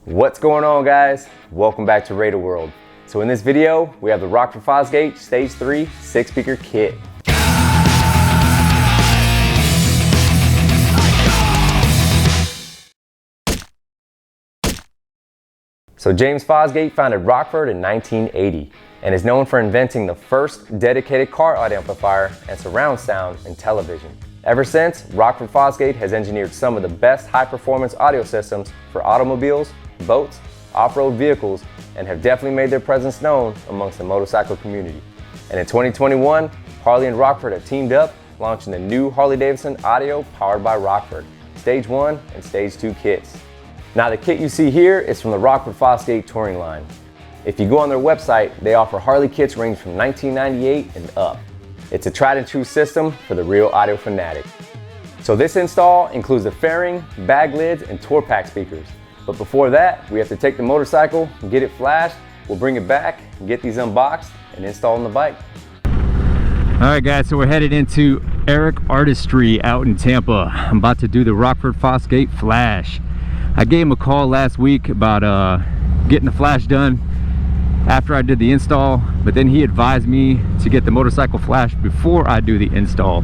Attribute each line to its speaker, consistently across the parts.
Speaker 1: What's going on, guys? Welcome back to Radar World. So in this video, we have the Rockford Fosgate Stage 3 6-speaker kit. So James Fosgate founded Rockford in 1980 and is known for inventing the first dedicated car audio amplifier and surround sound in television. Ever since, Rockford Fosgate has engineered some of the best high-performance audio systems for automobiles, boats, off-road vehicles, and have definitely made their presence known amongst the motorcycle community. And in 2021, Harley and Rockford have teamed up, launching the new Harley Davidson Audio powered by Rockford, Stage 1 and Stage 2 kits. Now the kit you see here is from the Rockford Fosgate touring line. If you go on their website, they offer Harley kits ranging from $19.98 and up. It's a tried and true system for the real audio fanatic. So this install includes the fairing, bag lids, and tour pack speakers. But before that, we have to take the motorcycle and get it flashed. We'll bring it back and get these unboxed and install on the bike.
Speaker 2: All right guys, so we're headed into Eric Artistry out in Tampa. I'm about to do the Rockford Fosgate flash. I gave him a call last week about getting the flash done after I did the install, but then he advised me to get the motorcycle flash before I do the install.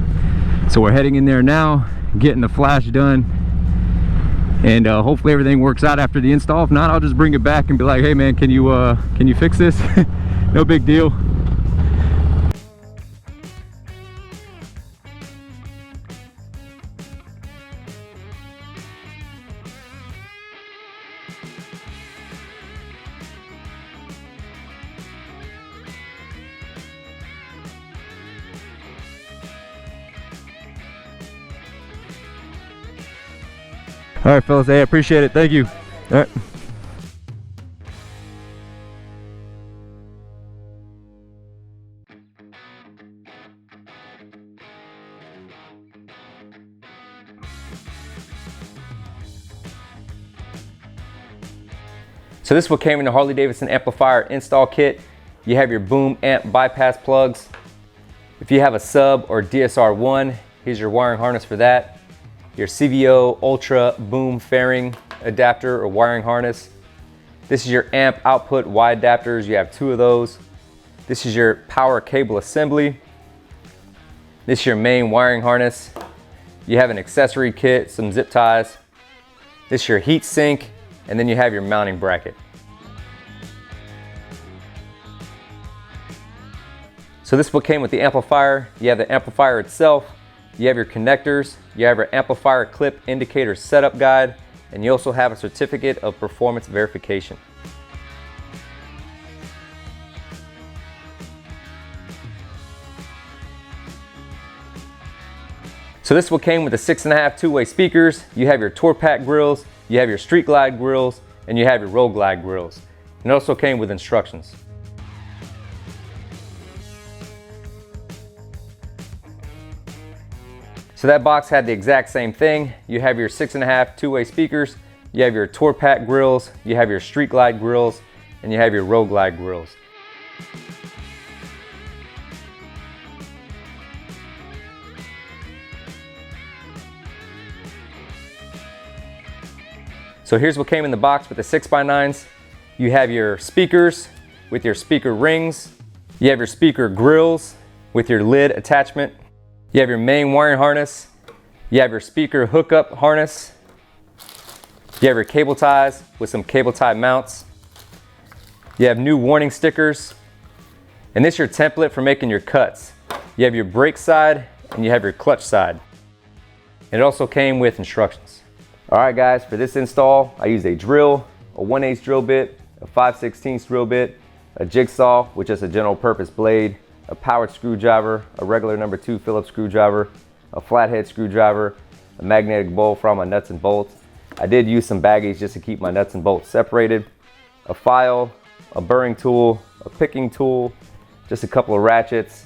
Speaker 2: So we're heading in there now, getting the flash done, and hopefully everything works out after the install. If not, I'll just bring it back and be like, hey man, can you fix this? No big deal. All right, fellas, hey, I appreciate it. Thank you. All right.
Speaker 1: So this is what came in the Harley Davidson Amplifier install kit. You have your boom amp bypass plugs. If you have a sub or DSR1, here's your wiring harness for that. Your CVO Ultra boom fairing adapter or wiring harness. This is your amp output Y adapters. You have 2 of those. This is your power cable assembly. This is your main wiring harness. You have an accessory kit, some zip ties. This is your heat sink, and then you have your mounting bracket. So this is what came with the amplifier. You have the amplifier itself. You have your connectors, you have your amplifier clip indicator setup guide, and you also have a certificate of performance verification. So this is what came with the 6.5 two-way speakers. You have your tour pack grills, you have your street glide grills, and you have your road glide grills. And it also came with instructions. So that box had the exact same thing. You have your 6.5 two-way speakers, you have your tour pack grills, you have your street glide grills, and you have your road glide grills. So here's what came in the box with the 6x9s. You have your speakers with your speaker rings. You have your speaker grills with your lid attachment. You have your main wiring harness, you have your speaker hookup harness, you have your cable ties with some cable tie mounts, you have new warning stickers, and this is your template for making your cuts. You have your brake side and you have your clutch side. And it also came with instructions. Alright guys, for this install, I used a drill, a 1/8 drill bit, a 5/16 drill bit, a jigsaw with just a general purpose blade, a powered screwdriver, a regular number 2 Phillips screwdriver, a flathead screwdriver, a magnetic bowl for all my nuts and bolts. I did use some baggies just to keep my nuts and bolts separated, a file, a burring tool, a picking tool, just a couple of ratchets.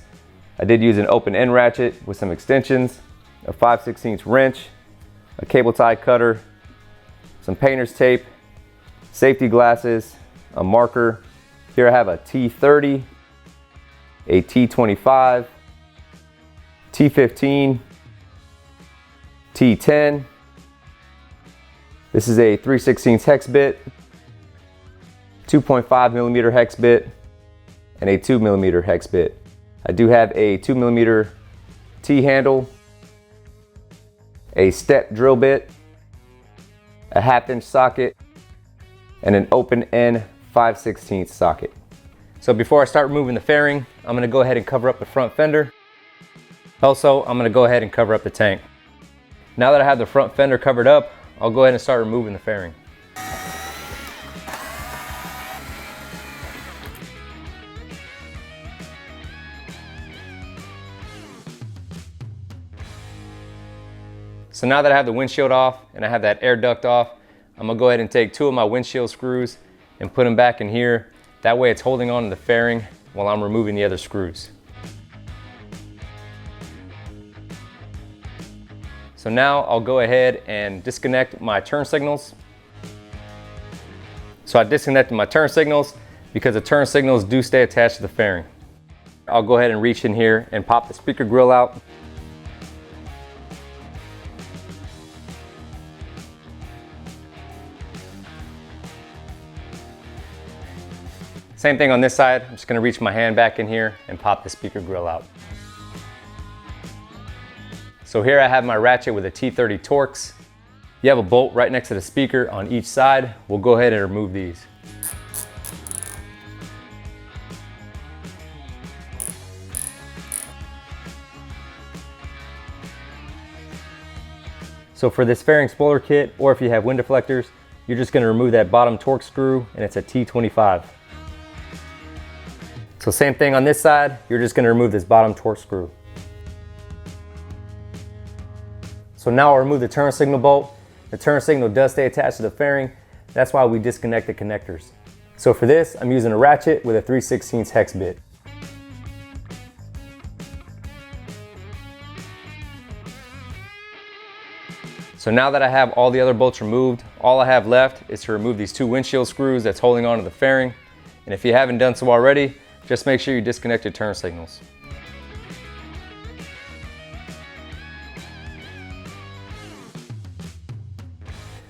Speaker 1: I did use an open end ratchet with some extensions, a 5/16 wrench, a cable tie cutter, some painter's tape, safety glasses, a marker. Here I have a T30, a T25, T15, T10. This is a 3/16 hex bit, 2.5 millimeter hex bit, and a 2 millimeter hex bit. I do have a 2 millimeter T-handle, a step drill bit, a 1/2 inch socket, and an open end 5/16 socket. So before I start removing the fairing, I'm gonna go ahead and cover up the front fender. Also, I'm gonna go ahead and cover up the tank. Now that I have the front fender covered up, I'll go ahead and start removing the fairing. So now that I have the windshield off and I have that air duct off, I'm gonna go ahead and take 2 of my windshield screws and put them back in here. That way it's holding on to the fairing while I'm removing the other screws. So now I'll go ahead and disconnect my turn signals. So I disconnected my turn signals because the turn signals do stay attached to the fairing. I'll go ahead and reach in here and pop the speaker grill out. Same thing on this side. I'm just gonna reach my hand back in here and pop the speaker grill out. So here I have my ratchet with a T30 Torx. You have a bolt right next to the speaker on each side. We'll go ahead and remove these. So for this fairing spoiler kit, or if you have wind deflectors, you're just gonna remove that bottom Torx screw, and it's a T25. So same thing on this side, you're just gonna remove this bottom Torx screw. So now I'll remove the turn signal bolt. The turn signal does stay attached to the fairing. That's why we disconnect the connectors. So for this, I'm using a ratchet with a 3/16 hex bit. So now that I have all the other bolts removed, all I have left is to remove these 2 windshield screws that's holding onto the fairing. And if you haven't done so already, just make sure you disconnect your turn signals.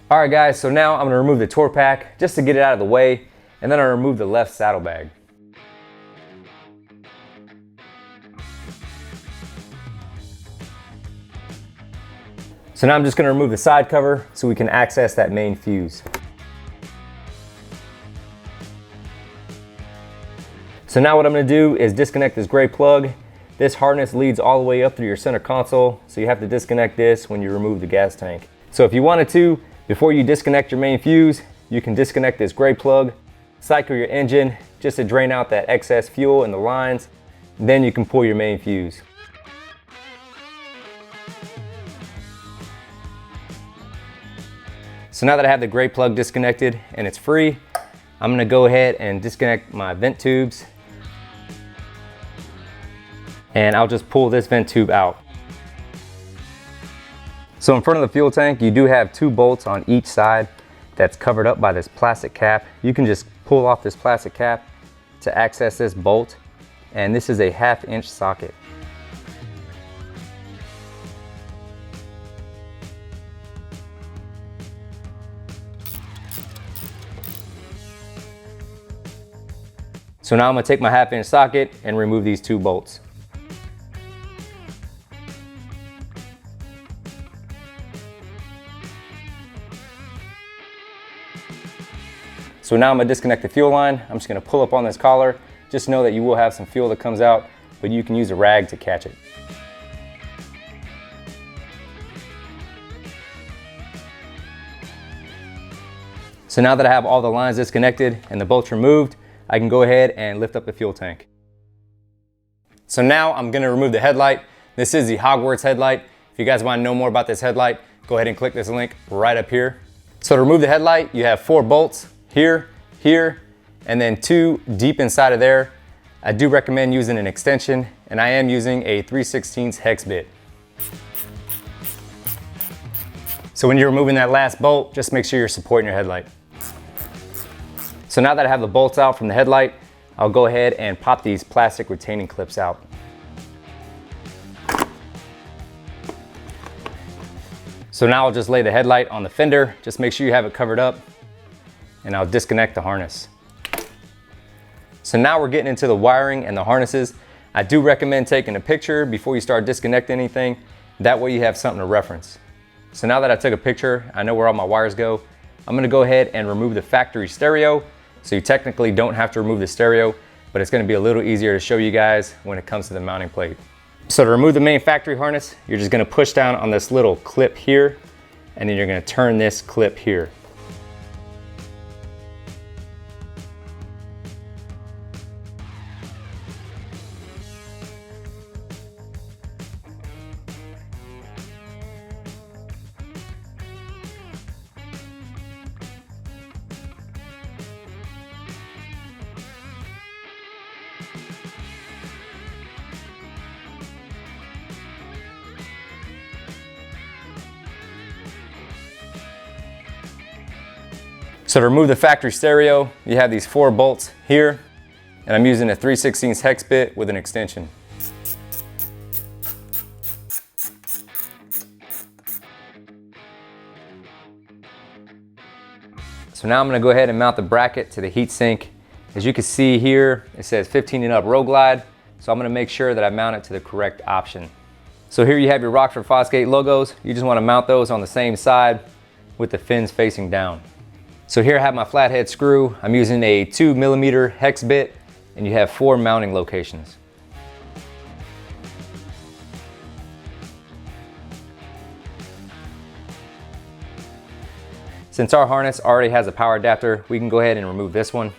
Speaker 1: All right guys, so now I'm gonna remove the tour pack just to get it out of the way, and then I'll remove the left saddlebag. So now I'm just gonna remove the side cover so we can access that main fuse. So now what I'm gonna do is disconnect this gray plug. This harness leads all the way up through your center console, so you have to disconnect this when you remove the gas tank. So if you wanted to, before you disconnect your main fuse, you can disconnect this gray plug, cycle your engine just to drain out that excess fuel in the lines, then you can pull your main fuse. So now that I have the gray plug disconnected and it's free, I'm gonna go ahead and disconnect my vent tubes. And I'll just pull this vent tube out. So in front of the fuel tank, you do have 2 bolts on each side that's covered up by this plastic cap. You can just pull off this plastic cap to access this bolt, and this is a 1/2 inch socket. So now I'm gonna take my 1/2 inch socket and remove these 2 bolts. So now I'm gonna disconnect the fuel line. I'm just gonna pull up on this collar. Just know that you will have some fuel that comes out, but you can use a rag to catch it. So now that I have all the lines disconnected and the bolts removed, I can go ahead and lift up the fuel tank. So now I'm gonna remove the headlight. This is the Hogwarts headlight. If you guys wanna know more about this headlight, go ahead and click this link right up here. So to remove the headlight, you have 4 bolts here, here, and then 2 deep inside of there. I do recommend using an extension, and I am using a 3/16 hex bit. So when you're removing that last bolt, just make sure you're supporting your headlight. So now that I have the bolts out from the headlight, I'll go ahead and pop these plastic retaining clips out. So now I'll just lay the headlight on the fender. Just make sure you have it covered up, and I'll disconnect the harness. So now we're getting into the wiring and the harnesses. I do recommend taking a picture before you start disconnecting anything. That way you have something to reference. So now that I took a picture, I know where all my wires go. I'm gonna go ahead and remove the factory stereo. So you technically don't have to remove the stereo, but it's gonna be a little easier to show you guys when it comes to the mounting plate. So to remove the main factory harness, you're just gonna push down on this little clip here, and then you're gonna turn this clip here. So to remove the factory stereo, you have these 4 bolts here, and I'm using a 3/16 hex bit with an extension. So now I'm gonna go ahead and mount the bracket to the heatsink. As you can see here, it says 15 and up Road Glide, so I'm gonna make sure that I mount it to the correct option. So here you have your Rockford Fosgate logos. You just wanna mount those on the same side with the fins facing down. So here I have my flathead screw. I'm using a 2mm hex bit, and you have 4 mounting locations. Since our harness already has a power adapter, we can go ahead and remove this one.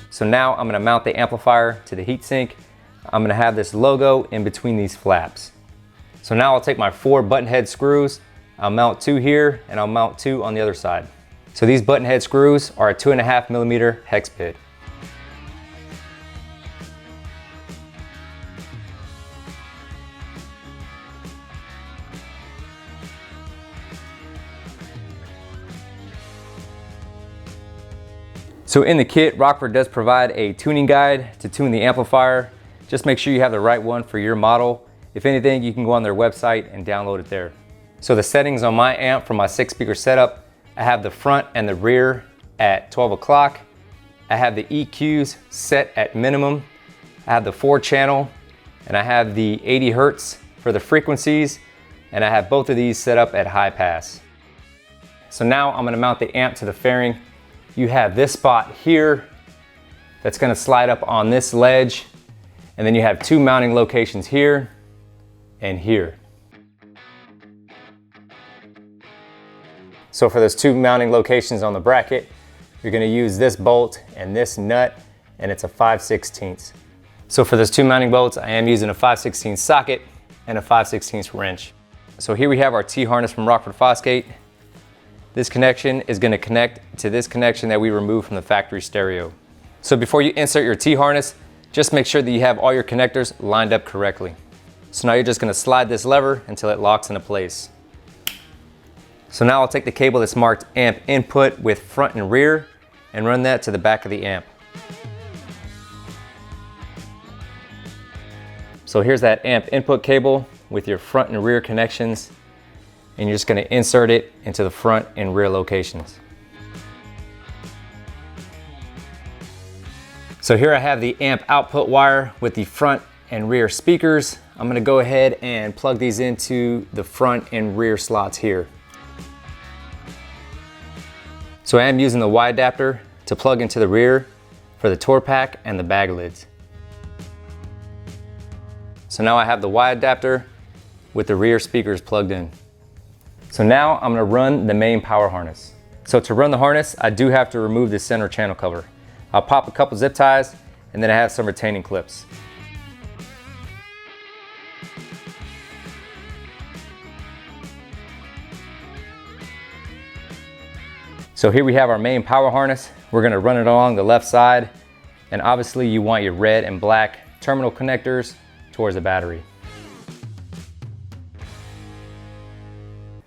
Speaker 1: So now I'm gonna mount the amplifier to the heatsink. I'm gonna have this logo in between these flaps. So now I'll take my 4 button head screws. I'll mount 2 here, and I'll mount 2 on the other side. So these button head screws are a 2.5mm hex bit. So in the kit, Rockford does provide a tuning guide to tune the amplifier. Just make sure you have the right one for your model. If anything, you can go on their website and download it there. So the settings on my amp for my 6-speaker setup, I have the front and the rear at 12 o'clock. I have the EQs set at minimum. I have the 4-channel, and I have the 80 Hertz for the frequencies, and I have both of these set up at high pass. So now I'm gonna mount the amp to the fairing. You have this spot here that's gonna slide up on this ledge, and then you have 2 mounting locations here and here. So for those 2 mounting locations on the bracket, you're gonna use this bolt and this nut, and it's a 5/16. So for those 2 mounting bolts, I am using a 5/16 socket and a 5/16 wrench. So here we have our T-harness from Rockford Fosgate. This connection is gonna connect to this connection that we removed from the factory stereo. So before you insert your T-harness, just make sure that you have all your connectors lined up correctly. So now you're just gonna slide this lever until it locks into place. So now I'll take the cable that's marked amp input with front and rear and run that to the back of the amp. So here's that amp input cable with your front and rear connections, and you're just gonna insert it into the front and rear locations. So here I have the amp output wire with the front and rear speakers. I'm gonna go ahead and plug these into the front and rear slots here. So I am using the Y adapter to plug into the rear for the tour pack and the bag lids. So now I have the Y adapter with the rear speakers plugged in. So now I'm gonna run the main power harness. So to run the harness, I do have to remove the center channel cover. I'll pop a couple zip ties, and then I have some retaining clips. So here we have our main power harness. We're gonna run it along the left side, and obviously you want your red and black terminal connectors towards the battery.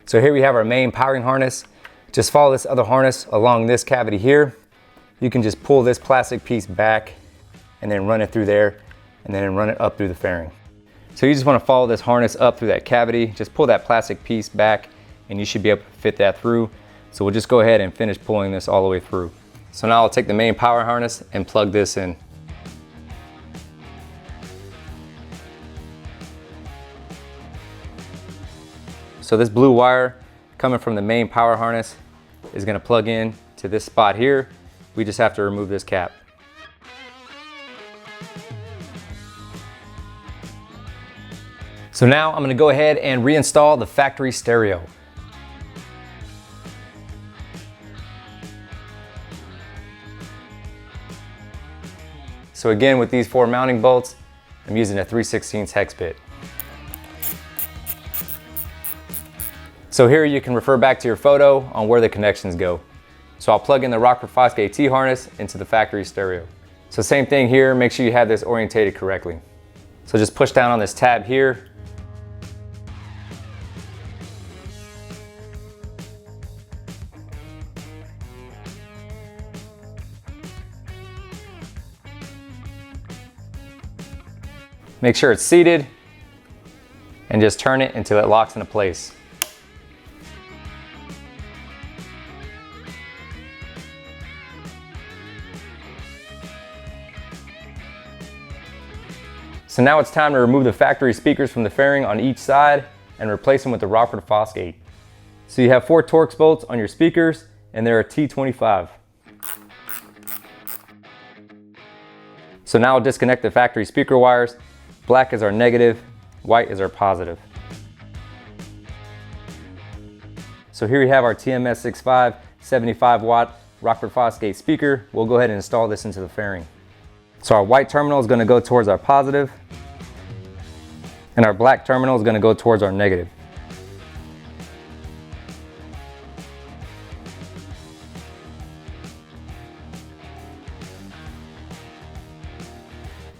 Speaker 1: So here we have our main powering harness. Just follow this other harness along this cavity here. You can just pull this plastic piece back and then run it through there, and then run it up through the fairing. So you just wanna follow this harness up through that cavity, just pull that plastic piece back, and you should be able to fit that through. So we'll just go ahead and finish pulling this all the way through. So now I'll take the main power harness and plug this in. So this blue wire coming from the main power harness is going to plug in to this spot here. We just have to remove this cap. So now I'm going to go ahead and reinstall the factory stereo. So again, with these 4 mounting bolts, I'm using a 3/16 hex bit. So here you can refer back to your photo on where the connections go. So I'll plug in the Rockford Fosgate T-harness into the factory stereo. So same thing here, make sure you have this orientated correctly. So just push down on this tab here. Make sure it's seated and just turn it until it locks into place. So now it's time to remove the factory speakers from the fairing on each side and replace them with the Rockford Fosgate. So you have 4 Torx bolts on your speakers and they're a T25. So now I'll disconnect the factory speaker wires. Black is our negative, white is our positive. So here we have our TMS65 75 watt Rockford Fosgate speaker. We'll go ahead and install this into the fairing. So our white terminal is going to go towards our positive, and our black terminal is going to go towards our negative.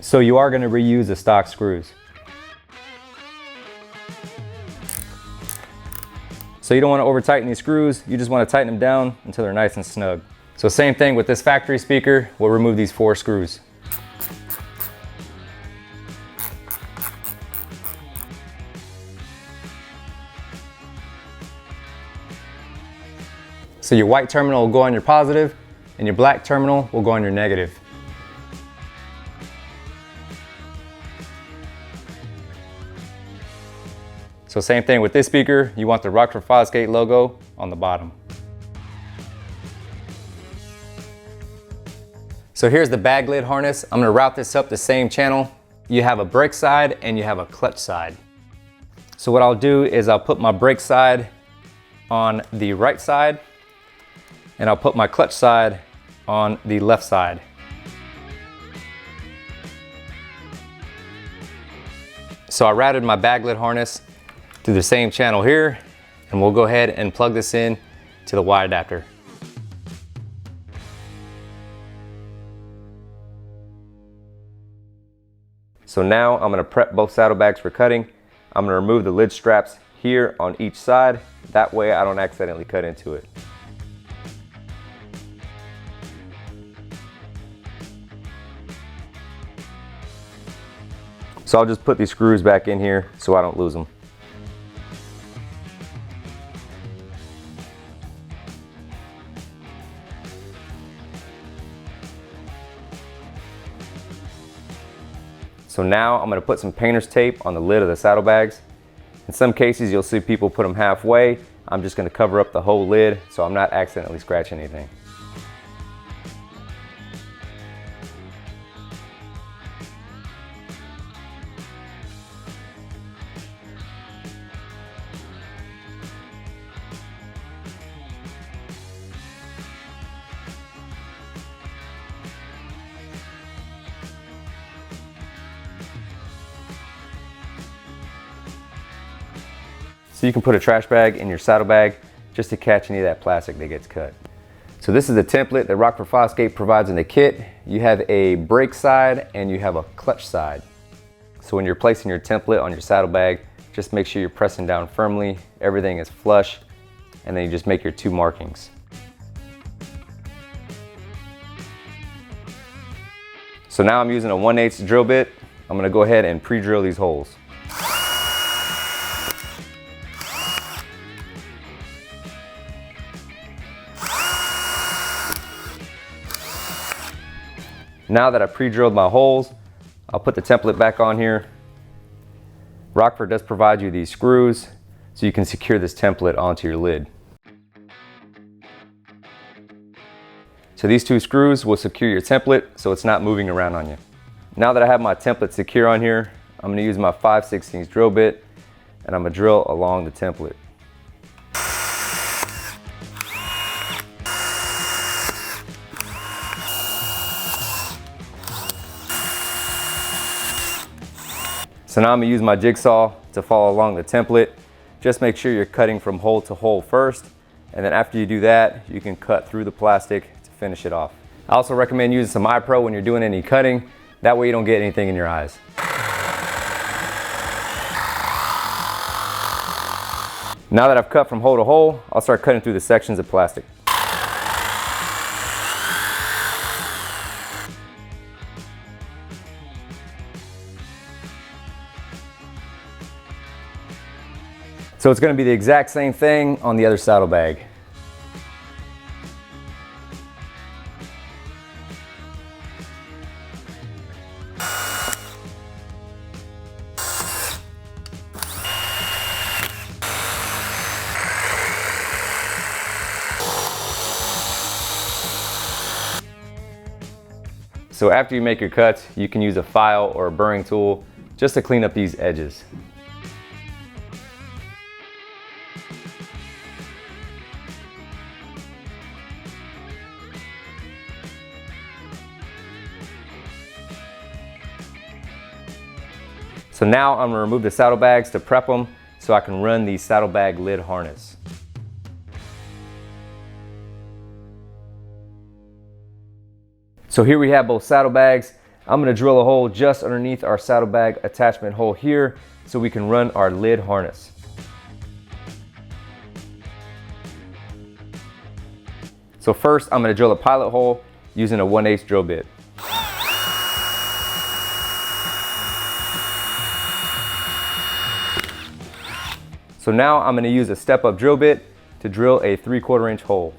Speaker 1: So you are going to reuse the stock screws. So you don't want to over tighten these screws, you just want to tighten them down until they're nice and snug. So same thing with this factory speaker, we'll remove these 4 screws. So your white terminal will go on your positive and your black terminal will go on your negative. So same thing with this speaker, you want the Rockford Fosgate logo on the bottom. So here's the Baglid harness. I'm gonna route this up the same channel. You have a brake side and you have a clutch side. So what I'll do is I'll put my brake side on the right side and I'll put my clutch side on the left side. So I routed my Baglid harness through the same channel here, and we'll go ahead and plug this in to the Y adapter. So now I'm gonna prep both saddlebags for cutting. I'm gonna remove the lid straps here on each side. That way I don't accidentally cut into it. So I'll just put these screws back in here so I don't lose them. So now I'm going to put some painter's tape on the lid of the saddlebags. In some cases you'll see people put them halfway. I'm just going to cover up the whole lid so I'm not accidentally scratching anything. So you can put a trash bag in your saddlebag just to catch any of that plastic that gets cut. So this is the template that Rockford Fosgate provides in the kit. You have a brake side and you have a clutch side. So when you're placing your template on your saddlebag, just make sure you're pressing down firmly, everything is flush, and then you just make your 2 markings. So now I'm using a 1/8 drill bit. I'm gonna go ahead and pre-drill these holes. Now that I pre-drilled my holes, I'll put the template back on here. Rockford does provide you these screws so you can secure this template onto your lid. So these 2 screws will secure your template so it's not moving around on you. Now that I have my template secure on here, I'm going to use my 5/16 drill bit and I'm going to drill along the template. So now I'm going to use my jigsaw to follow along the template. Just make sure you're cutting from hole to hole first, and then after you do that, you can cut through the plastic to finish it off. I also recommend using some eye pro when you're doing any cutting. That way you don't get anything in your eyes. Now that I've cut from hole to hole, I'll start cutting through the sections of plastic. So it's going to be the exact same thing on the other saddlebag. So after you make your cuts, you can use a file or a burring tool just to clean up these edges. So now I'm going to remove the saddlebags to prep them so I can run the saddlebag lid harness. So here we have both saddlebags. I'm going to drill a hole just underneath our saddlebag attachment hole here so we can run our lid harness. So first I'm going to drill a pilot hole using a 1/8 drill bit. So now I'm going to use a step-up drill bit to drill a 3/4 inch hole.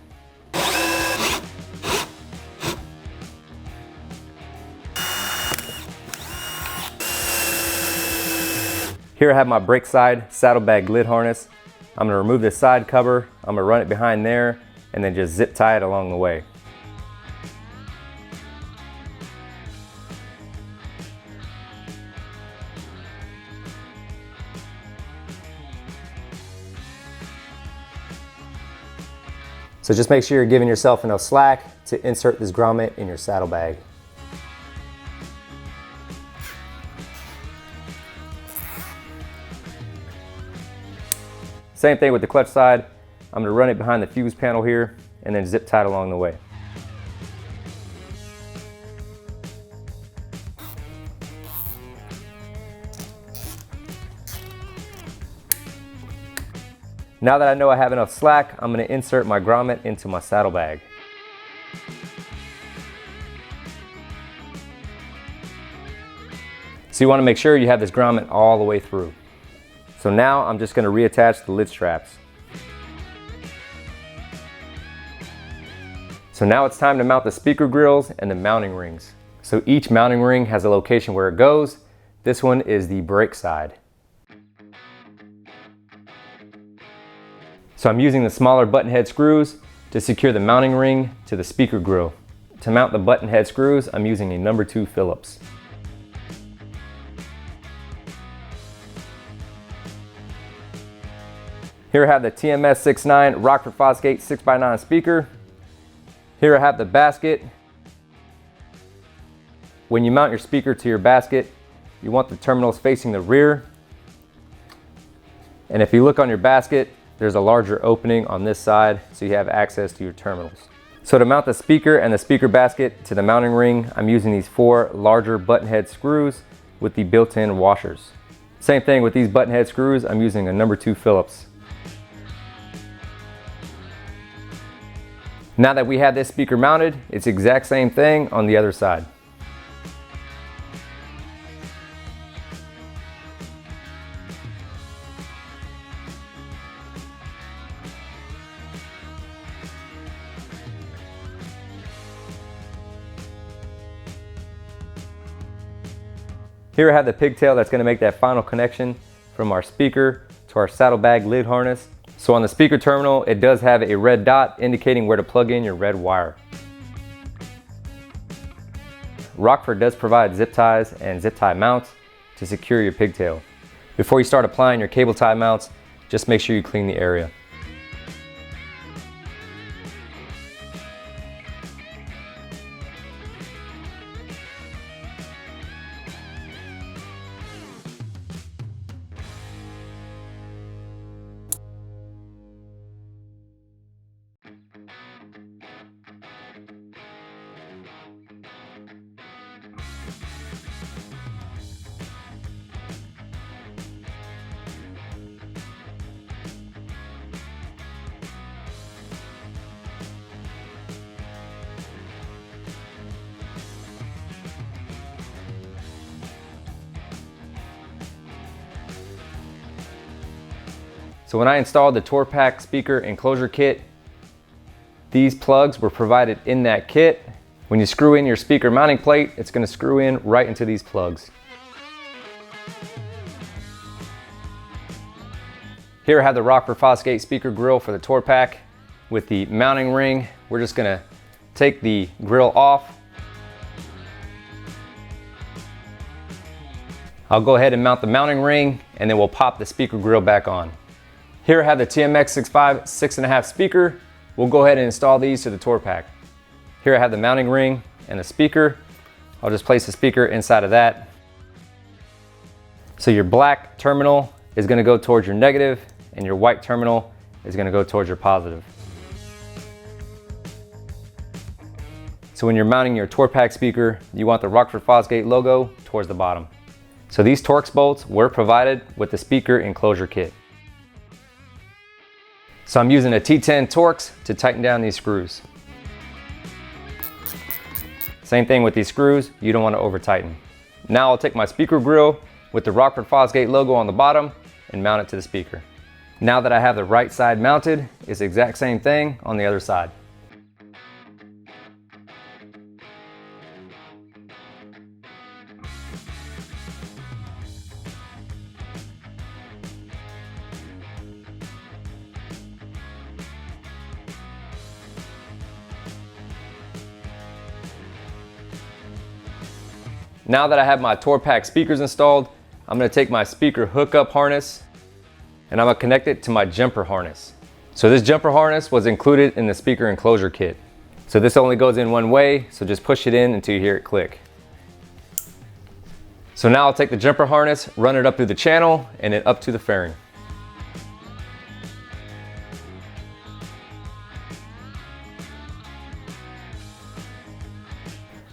Speaker 1: Here I have my brake side saddlebag lid harness. I'm going to remove this side cover, I'm going to run it behind there, and then just zip tie it along the way. So just make sure you're giving yourself enough slack to insert this grommet in your saddlebag. Same thing with the clutch side. I'm going to run it behind the fuse panel here and then zip tie it along the way. Now that I know I have enough slack, I'm going to insert my grommet into my saddlebag. So you want to make sure you have this grommet all the way through. So now I'm just going to reattach the lid straps. So now it's time to mount the speaker grills and the mounting rings. So each mounting ring has a location where it goes. This one is the brake side. So I'm using the smaller button head screws to secure the mounting ring to the speaker grill. To mount the button head screws, I'm using a number 2 Phillips. Here I have the TMS 69 Rockford Fosgate 6x9 speaker. Here I have the basket. When you mount your speaker to your basket, you want the terminals facing the rear. And if you look on your basket, there's a larger opening on this side so you have access to your terminals. So to mount the speaker and the speaker basket to the mounting ring, I'm using these 4 larger button head screws with the built-in washers. Same thing with these button head screws, I'm using a number 2 Phillips. Now that we have this speaker mounted, it's the exact same thing on the other side. Here I have the pigtail that's going to make that final connection from our speaker to our saddlebag lid harness. So on the speaker terminal, it does have a red dot indicating where to plug in your red wire. Rockford does provide zip ties and zip tie mounts to secure your pigtail. Before you start applying your cable tie mounts, just make sure you clean the area. So when I installed the Tour Pack speaker enclosure kit, these plugs were provided in that kit. When you screw in your speaker mounting plate, it's going to screw in right into these plugs. Here I have the Rockford Fosgate speaker grill for the Tour Pack with the mounting ring. We're just going to take the grill off. I'll go ahead and mount the mounting ring, and then we'll pop the speaker grill back on. Here I have the TMX65 6.5 speaker. We'll go ahead and install these to the Tour Pack. Here I have the mounting ring and the speaker. I'll just place the speaker inside of that. So your black terminal is going to go towards your negative, and your white terminal is going to go towards your positive. So when you're mounting your Tour Pack speaker, you want the Rockford Fosgate logo towards the bottom. So these Torx bolts were provided with the speaker enclosure kit. So I'm using a T10 Torx to tighten down these screws. Same thing with these screws, you don't want to over tighten. Now I'll take my speaker grill with the Rockford Fosgate logo on the bottom and mount it to the speaker. Now that I have the right side mounted, it's the exact same thing on the other side. Now that I have my Tour Pack speakers installed, I'm going to take my speaker hookup harness and I'm going to connect it to my jumper harness. So this jumper harness was included in the speaker enclosure kit. So this only goes in one way, so just push it in until you hear it click. So now I'll take the jumper harness, run it up through the channel and then up to the fairing.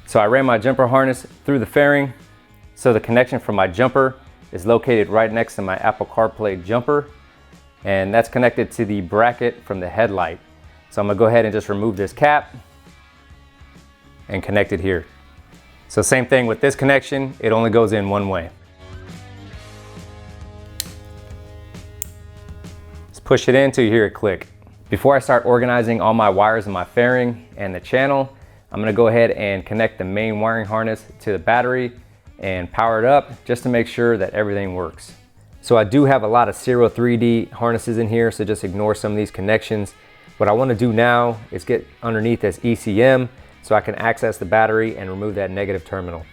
Speaker 1: So I ran my jumper harness through the fairing. So the connection from my jumper is located right next to my Apple CarPlay jumper. And that's connected to the bracket from the headlight. So I'm gonna go ahead and just remove this cap and connect it here. So same thing with this connection, it only goes in one way. Just push it in till you hear it click. Before I start organizing all my wires in my fairing and the channel, I'm going to go ahead and connect the main wiring harness to the battery and power it up just to make sure that everything works. So I do have a lot of serial 3D harnesses in here, so just ignore some of these connections. What I want to do now is get underneath this ECM so I can access the battery and remove that negative terminal.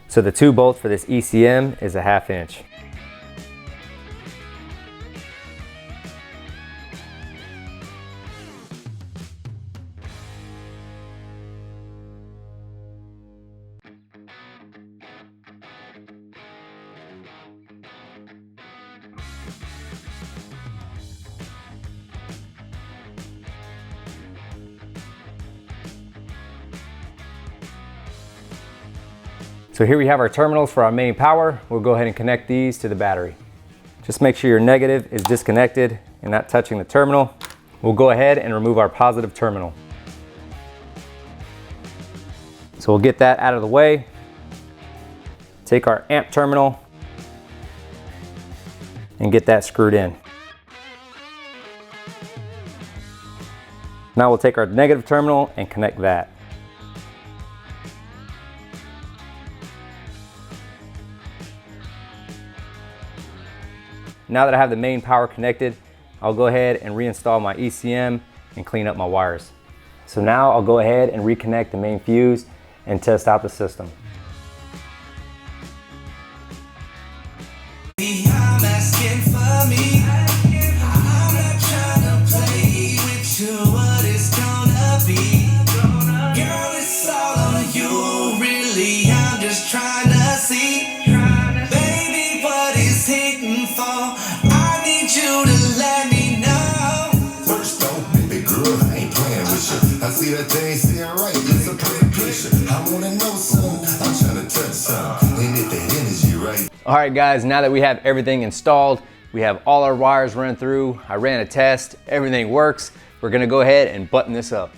Speaker 1: So the 2 bolts for this ECM is a 1/2 inch. So here we have our terminals for our main power. We'll go ahead and connect these to the battery. Just make sure your negative is disconnected and not touching the terminal. We'll go ahead and remove our positive terminal. So we'll get that out of the way. Take our amp terminal and get that screwed in. Now we'll take our negative terminal and connect that. Now that I have the main power connected, I'll go ahead and reinstall my ECM and clean up my wires. So now I'll go ahead and reconnect the main fuse and test out the system.
Speaker 3: I'm asking for me. I'm not trying to play with you, what it's gonna be. Girl, it's all on you, really. I'm just trying to see. Baby, what is hitting for? I need you to let me know.
Speaker 4: First off, baby girl, I ain't playing with you. I see that thing sitting right, it's a pretty picture. I wanna know something, I'm trying to touch something. And if that energy right.
Speaker 1: All right guys, now that we have everything installed, we have all our wires run through, I ran a test, everything works, we're gonna go ahead and button this up.